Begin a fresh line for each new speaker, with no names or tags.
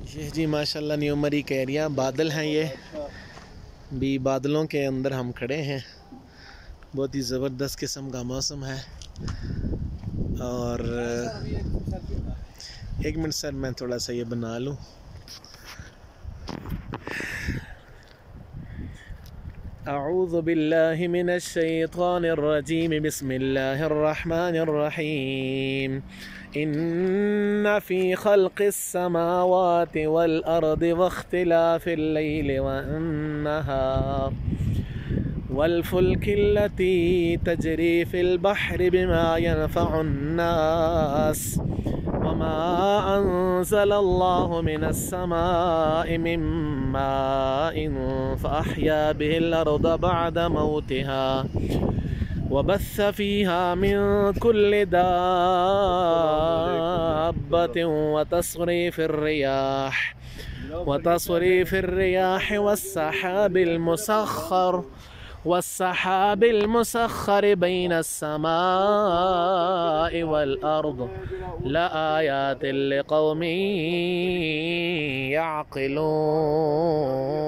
یہ جی ماشاءاللہ نیو مری کا ایریا، بادل ہیں یہ بھی، بادلوں کے اندر ہم کھڑے ہیں، بہت ہی زبردست قسم کا موسم ہے۔ اور ایک منٹ سر میں تھوڑا سا یہ بنا لوں۔ اعوذ باللہ من الشیطان الرجیم، بسم اللہ الرحمن الرحیم۔ ان فی خلق السماوات والارض واختلاف اللیل والنہار والفلك التي تجري في البحر بما ينفع الناس وما أنزل الله من السماء من ماء فأحيا به الأرض بعد موتها وبث فيها من كل دابة وتصريف الرياح والسحاب المسخر بين السماء والأرض لآيات لقوم يعقلون۔